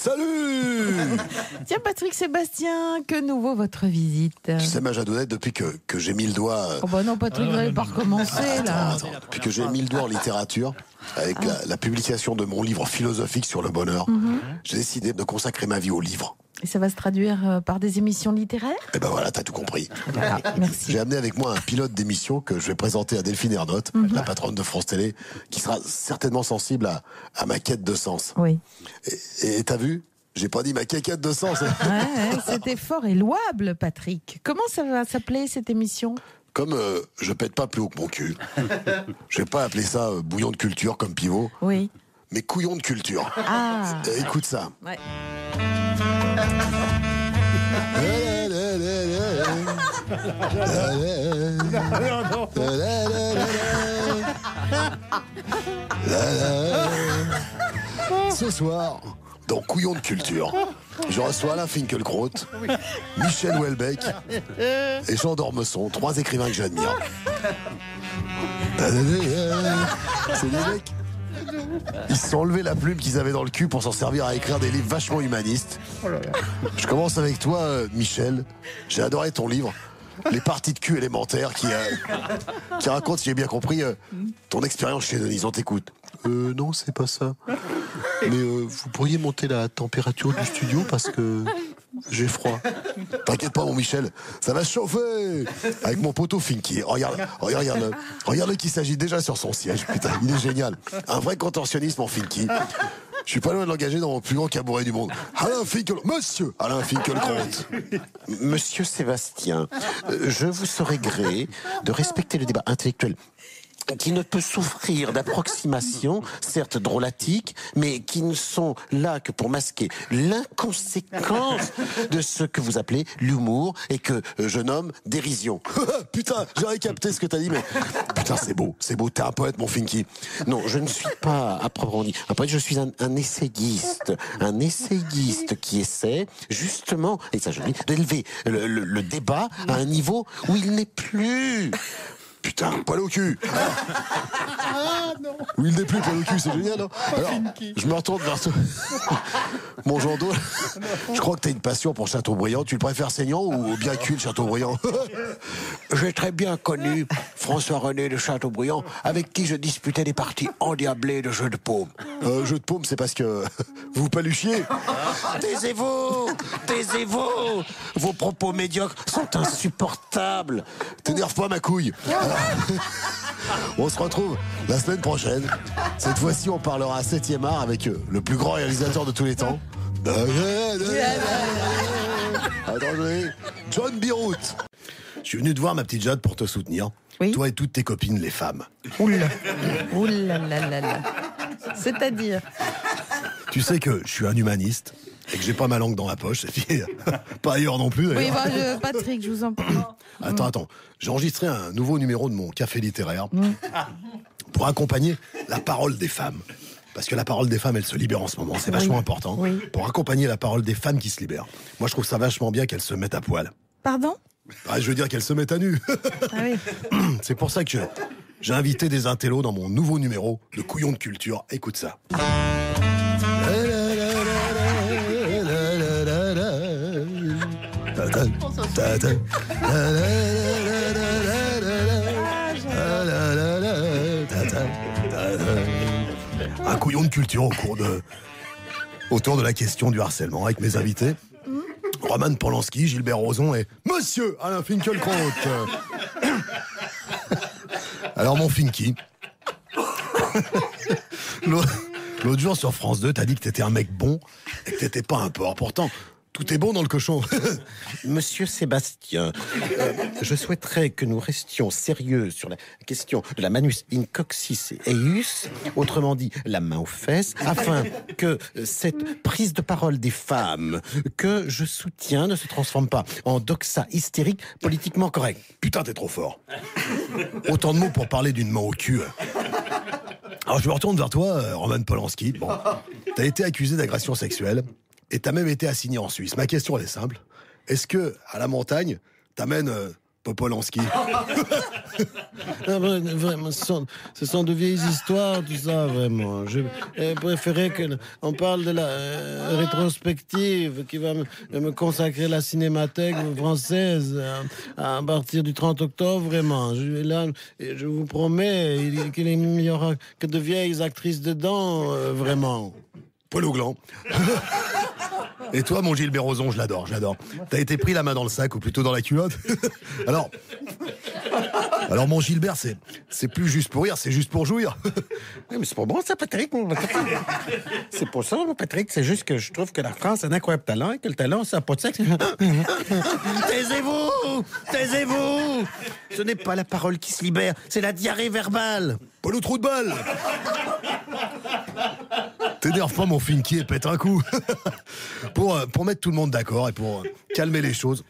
Salut. Tiens, Patrick Sébastien, que nouveau votre visite? Tu sais, ma Jadounette, depuis que j'ai mis le doigt... Oh bah non, Patrick, vous n'allez pas recommencer, là. Attends. Depuis que j'ai mis le doigt en littérature, avec la publication de mon livre philosophique sur le bonheur, j'ai décidé de consacrer ma vie au livre. Et ça va se traduire par des émissions littéraires? Et ben voilà, t'as tout compris. Voilà, merci. J'ai amené avec moi un pilote d'émission que je vais présenter à Delphine Ernotte, la patronne de France Télé, qui sera certainement sensible à ma quête de sens. Oui. Et t'as vu? J'ai pas dit ma quéquette de sens. Ouais, c'était fort et louable, Patrick. Comment ça va s'appeler, cette émission? Comme je pète pas plus haut que mon cul, je vais pas appeler ça bouillon de culture comme pivot, Oui. mais couillon de culture. Ah. Écoute ça. Ouais. Ce soir, dans Couillon de culture, je reçois Alain Finkielkraut, Michel Houellebecq et Jean d'Ormesson, 3 écrivains que j'admire. C'est des mecs. Ils se sont enlevés la plume qu'ils avaient dans le cul pour s'en servir à écrire des livres vachement humanistes. Je commence avec toi, Michel. J'ai adoré ton livre. Les parties de cul élémentaires qui racontent, si j'ai bien compris, ton expérience chez Denise. On t'écoute. Non, c'est pas ça. Mais vous pourriez monter la température du studio parce que j'ai froid. T'inquiète pas, mon Michel, ça va chauffer. Avec mon poteau Finky. Regarde-le qui s'agit déjà sur son siège. Putain, il est génial. Un vrai contorsionniste, mon Finky. Je suis pas loin de l'engager dans mon plus grand cabaret du monde. Monsieur Alain Finkielkraut. Monsieur Sébastien, je vous serais gré de respecter le débat intellectuel qui ne peut souffrir d'approximations, certes drôlatiques, mais qui ne sont là que pour masquer l'inconséquence de ce que vous appelez l'humour et que je nomme dérision. Putain, j'aurais capté ce que t'as dit, mais... Putain, c'est beau, t'es un poète, mon Finky. Non, je ne suis pas, à proprement dit, un poète, je suis un essayiste qui essaie, justement, et ça je le dis, d'élever le débat à un niveau où il n'est plus... Putain, poil au cul. Oui, il n'est plus poil au cul, c'est génial, non? Alors, je me retourne vers toi. Mon Jean-Do, je crois que t'as une passion pour Chateaubriand. Tu le préfères saignant ou bien cuit, le Chateaubriand? J'ai très bien connu François-René de Chateaubriand, avec qui je disputais des parties endiablées de jeux de paume. Jeu de paume, c'est parce que vous paluchiez. Taisez-vous. Vos propos médiocres sont insupportables. T'énerve pas, ma couille. On se retrouve la semaine prochaine. Cette fois-ci, on parlera 7e art avec le plus grand réalisateur de tous les temps. Attendez, John Birout. Je suis venu te voir, ma petite Jade, pour te soutenir. Oui. Toi et toutes tes copines, les femmes. Oula. Oula là là là. C'est-à-dire? Tu sais que je suis un humaniste et que j'ai pas ma langue dans la poche. Et puis, pas ailleurs non plus. Oui, d'ailleurs. Patrick, je vous en prie. Attends. J'ai enregistré un nouveau numéro de mon café littéraire pour accompagner la parole des femmes. Parce que la parole des femmes, elle se libère en ce moment. C'est vachement important. Oui. Pour accompagner la parole des femmes qui se libèrent. Moi, je trouve ça vachement bien qu'elles se mettent à poil. Pardon? Ah, je veux dire qu'elles se mettent à nu. Ah oui. C'est pour ça que j'ai invité des intellos dans mon nouveau numéro de Couillon de culture. Écoute ça. Un couillon de culture autour de la question du harcèlement avec mes invités. Roman Polanski, Gilbert Rozon et Monsieur Alain Finkielkraut. Alors mon Finky, l'autre jour sur France 2, t'as dit que t'étais un mec bon et que t'étais pas un porc. Pourtant, tout est bon dans le cochon. Monsieur Sébastien, je souhaiterais que nous restions sérieux sur la question de la manus in coccis eius, autrement dit la main aux fesses, afin que cette prise de parole des femmes que je soutiens ne se transforme pas en doxa hystérique politiquement correct. Putain, t'es trop fort. Autant de mots pour parler d'une main au cul. Alors je me retourne vers toi, Roman Polanski. Bon, t'as été accusé d'agression sexuelle et t'as même été assigné en Suisse. Ma question, elle est simple. Est-ce que, à la montagne, t'amènes Popolanski. Ah, vraiment, ce sont de vieilles histoires, tout ça, vraiment. Je préférais qu'on parle de la rétrospective qui va me consacrer la cinémathèque française à partir du 30 octobre, vraiment. Là, je vous promets qu'il n'y aura que de vieilles actrices dedans, vraiment. Poil au gland. Et toi, mon Gilbert Rozon, je l'adore. T'as été pris la main dans le sac, ou plutôt dans la culotte. Alors, mon Gilbert, c'est plus juste pour rire, c'est juste pour jouir. Oui, mais c'est pas bon, ça, Patrick. C'est pour ça, Patrick. C'est juste que je trouve que la France a un incroyable talent et que le talent, ça n'a pas de sexe. Taisez-vous! Taisez-vous! Ce n'est pas la parole qui se libère, c'est la diarrhée verbale. Pas le trou de balle. T'énerve pas, mon Finky, et pète un coup. Pour mettre tout le monde d'accord et pour calmer les choses.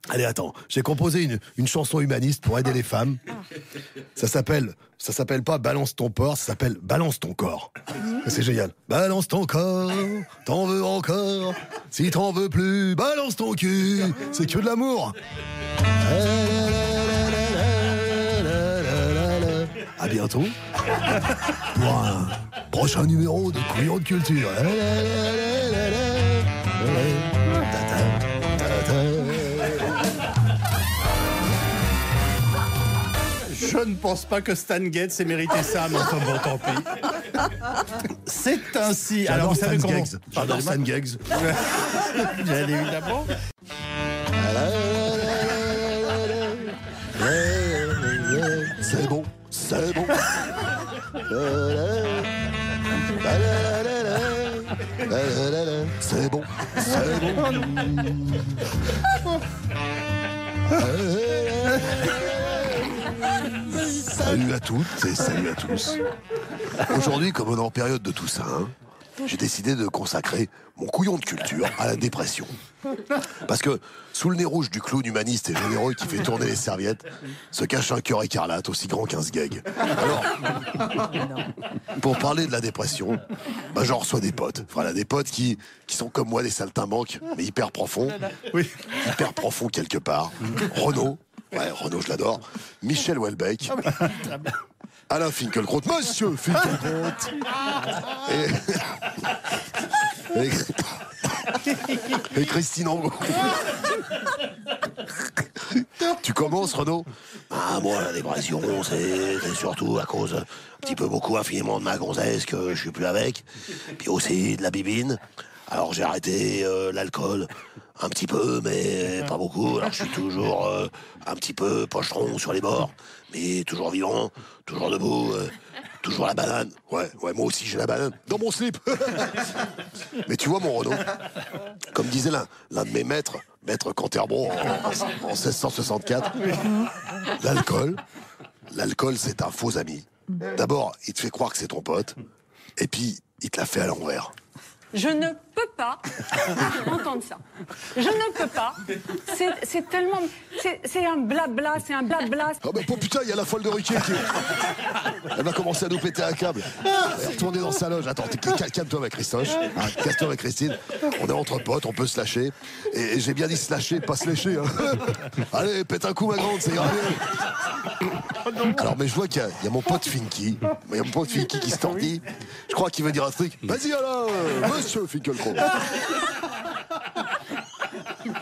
Allez, attends, j'ai composé une chanson humaniste pour aider les femmes. Ça s'appelle pas Balance ton porc, ça s'appelle Balance ton corps. C'est génial. Balance ton corps, t'en veux encore. Si t'en veux plus, balance ton cul. C'est que de l'amour. À bientôt pour un prochain numéro de Couillon de Culture. Je ne pense pas que Stan Getz ait mérité ça, mais enfin bon, tant pis. C'est ainsi. Alors, vous savez comment... J'adore Stan Geggs. Bien évidemment. C'est bon, c'est bon. C'est bon, c'est bon. Salut à toutes et salut à tous. Aujourd'hui, comme on est en période de Toussaint, j'ai décidé de consacrer mon couillon de culture à la dépression. Parce que sous le nez rouge du clown humaniste et généreux qui fait tourner les serviettes se cache un cœur écarlate aussi grand qu'un sgeg. Alors, pour parler de la dépression, j'en reçois des potes. Voilà, des potes qui sont comme moi des saltimbanques, mais hyper profonds. Oui. Hyper profonds quelque part. Renaud. Ouais, Renaud, je l'adore. Michel Houellebecq. Alain Finkielkraut. Monsieur Finkielkraut. Et Christine Angot. Tu commences, Renaud? Moi, la dépression, c'est surtout à cause un petit peu beaucoup infiniment de ma gonzesse que je suis plus avec. Puis aussi de la bibine. Alors j'ai arrêté l'alcool un petit peu, mais pas beaucoup. Alors je suis toujours un petit peu pochetron sur les bords, mais toujours vivant, toujours debout, toujours la banane. Ouais, moi aussi j'ai la banane dans mon slip. Mais tu vois mon Renaud, comme disait l'un de mes maîtres, Maître Canterbron en 1664, l'alcool c'est un faux ami. D'abord, il te fait croire que c'est ton pote, et puis il te l'a fait à l'envers. Je ne peux pas entendre ça. Je ne peux pas. C'est tellement... C'est un blabla, c'est un blabla. Oh putain, il y a la folle de Ruquier qui... Elle va commencer à nous péter un câble. Elle est retournée dans sa loge. Attends, calme-toi avec Christophe. Calme-toi avec Christine. On est entre potes, on peut se lâcher. Et j'ai bien dit se lâcher, pas se lécher. Allez, pète un coup, ma grande, c'est grave. Alors, mais je vois qu'il y a mon pote Finky. Il y a mon pote Finky qui se tordit. Je crois qu'il veut dire un truc. Vas-y, Alain, monsieur Finkielkraut.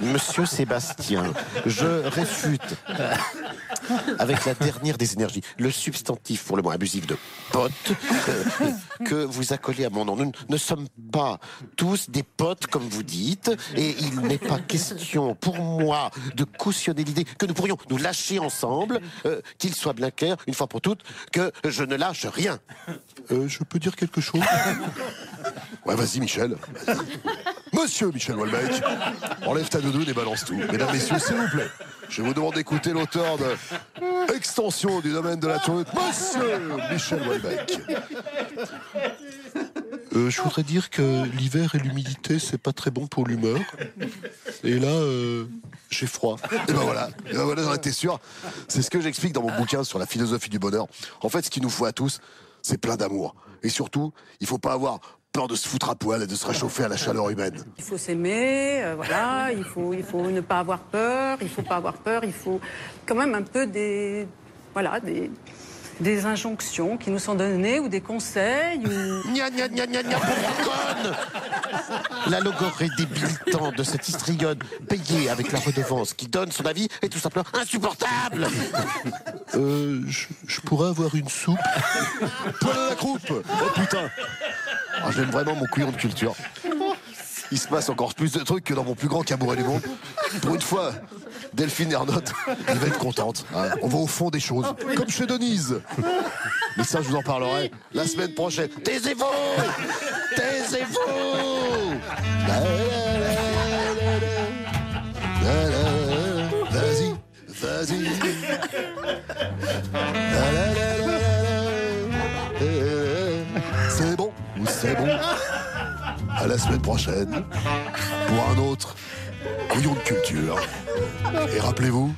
Monsieur Sébastien, je réfute avec la dernière des énergies le substantif pour le moins abusif de pote que vous accolez à mon nom. Nous ne sommes pas tous des potes comme vous dites, et il n'est pas question pour moi de cautionner l'idée que nous pourrions nous lâcher ensemble, qu'il soit bien clair une fois pour toutes que je ne lâche rien. Je peux dire quelque chose? Ouais, vas-y, Michel. Vas-y. Monsieur Michel Houellebecq, enlève ta doudoune et balance tout. Mesdames, messieurs, s'il vous plaît, je vous demande d'écouter l'auteur de Extension du domaine de la tournette, Monsieur Michel Houellebecq. Je voudrais dire que l'hiver et l'humidité, c'est pas très bon pour l'humeur. Et là, j'ai froid. Et ben voilà, j'en étais sûr. C'est ce que j'explique dans mon bouquin sur la philosophie du bonheur. En fait, ce qu'il nous faut à tous, c'est plein d'amour. Et surtout, il faut pas avoir peur de se foutre à poil et de se réchauffer à la chaleur humaine. Il faut s'aimer, voilà, il faut ne pas avoir peur, il faut pas avoir peur, il faut quand même un peu des injonctions qui nous sont données ou des conseils ou... Gna gna gna gna gna, pauvre conne. La logorée débilitant de cette histrionne payée avec la redevance qui donne son avis est tout simplement insupportable. Je pourrais avoir une soupe. Poil à la croupe. Oh putain. Ah, j'aime vraiment mon couillon de culture. Il se passe encore plus de trucs que dans mon plus grand cabouret du monde. Pour une fois, Delphine Ernotte, elle va être contente. Hein. On va au fond des choses, comme chez Denise. Mais ça, je vous en parlerai la semaine prochaine. Taisez-vous. Vas-y. C'est bon. À la semaine prochaine pour un autre couillon de culture. Et rappelez-vous,